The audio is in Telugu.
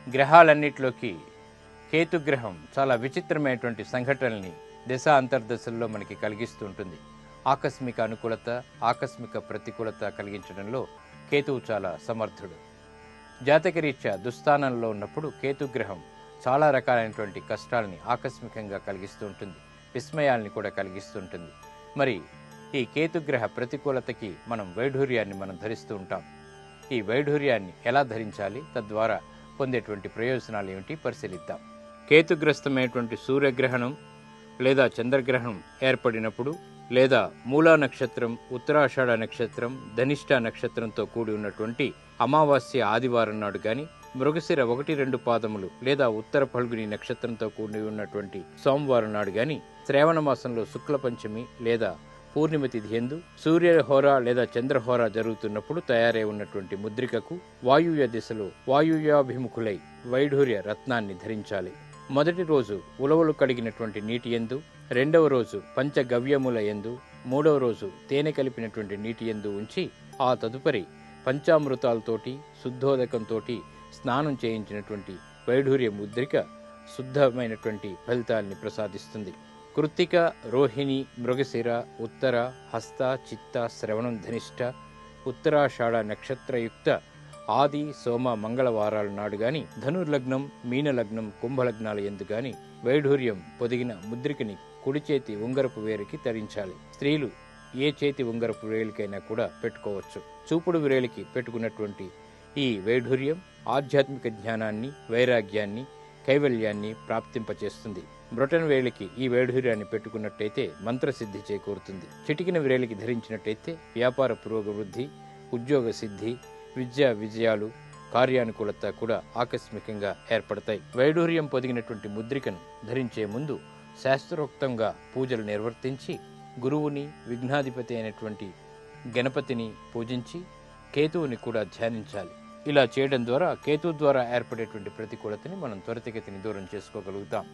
గ్రహాలన్నిటిలోకి కేతుగ్రహం చాలా విచిత్రమైనటువంటి సంఘటనల్ని దశ అంతర్దశల్లో మనకి కలిగిస్తూ ఉంటుంది. ఆకస్మిక అనుకూలత, ఆకస్మిక ప్రతికూలత కలిగించడంలో కేతువు చాలా సమర్థుడు. జాతకరీత్యా దుస్థానంలో ఉన్నప్పుడు కేతుగ్రహం చాలా రకాలైనటువంటి కష్టాలని ఆకస్మికంగా కలిగిస్తూ ఉంటుంది, విస్మయాల్ని కూడా కలిగిస్తూ ఉంటుంది. మరి ఈ కేతుగ్రహ ప్రతికూలతకి మనం వైఢూర్యాన్ని మనం ధరిస్తూ ఉంటాం. ఈ వైఢూర్యాన్ని ఎలా ధరించాలి, తద్వారా పొందేటువంటి ప్రయోజనాలు ఏమిటి పరిశీలిద్దాం. కేతుగ్రస్తమైనటువంటి సూర్యగ్రహణం లేదా చంద్రగ్రహణం ఏర్పడినప్పుడు, లేదా మూలా నక్షత్రం, ఉత్తరాషాఢ నక్షత్రం, ధనిష్ట నక్షత్రంతో కూడి ఉన్నటువంటి అమావాస్య ఆదివారం నాడు గాని, మృగశిర 1-2 పాదములు లేదా ఉత్తర ఫల్గుని నక్షత్రంతో కూడి ఉన్నటువంటి సోమవారం నాడు గాని, శ్రావణ మాసంలో శుక్ల పంచమి లేదా పూర్ణిమ తిథి యందు సూర్యహోర లేదా చంద్రహోర జరుగుతున్నప్పుడు తయారై ఉన్నటువంటి ముద్రికకు వాయువ్య దిశలో వాయువ్యాభిముఖులై వైఢూర్య రత్నాన్ని ధరించాలి. మొదటి రోజు ఉలవలు కడిగినటువంటి నీటి యందు, రెండవ రోజు పంచగవ్యముల యందు, మూడవ రోజు తేనె కలిపినటువంటి నీటి యందు ఉంచి ఆ తదుపరి పంచామృతాలతోటి శుద్ధోదకంతోటి స్నానం చేయించినటువంటి వైఢూర్య ముద్రిక శుద్ధమైనటువంటి ఫలితాల్ని ప్రసాదిస్తుంది. కృత్తిక, రోహిణి, మృగశిర, ఉత్తర, హస్త, చిత్త, శ్రవణం, ధనిష్ట, ఉత్తరాషాఢ నక్షత్రయుక్త ఆది, సోమ, మంగళవారాల నాడు గాని, ధనుర్లగ్నం, మీనలగ్నం, కుంభలగ్నాల యందు గాని వైఢూర్యం పొదిగిన ముద్రికని కుడి చేతి ఉంగరపు వేలికి ధరించాలి. స్త్రీలు ఏ చేతి ఉంగరపు వేలికైనా కూడా పెట్టుకోవచ్చు. చూపుడు వేలికి పెట్టుకున్నటువంటి ఈ వైఢూర్యం ఆధ్యాత్మిక జ్ఞానాన్ని, వైరాగ్యాన్ని, కైవల్యాన్ని ప్రాప్తింపచేస్తుంది. బ్రొటన్ వేలికి ఈ వైఢూర్యాన్ని పెట్టుకున్నట్టయితే మంత్రసిద్ధి చేకూరుతుంది. చిటికిన వేలికి ధరించినట్టయితే వ్యాపార పురోగవృద్ధి, ఉద్యోగ సిద్ధి, విద్యా విజయాలు, కార్యానుకూలత కూడా ఆకస్మికంగా ఏర్పడతాయి. వైఢూర్యం పొదిగినటువంటి ముద్రికను ధరించే ముందు శాస్త్రోక్తంగా పూజలు నిర్వర్తించి గురువుని, విఘ్నాధిపతి అయినటువంటి గణపతిని పూజించి కేతువుని కూడా ధ్యానించాలి. ఇలా చేయడం ద్వారా కేతువు ద్వారా ఏర్పడేటువంటి ప్రతికూలతని మనం త్వరితగతిని దూరం చేసుకోగలుగుతాం.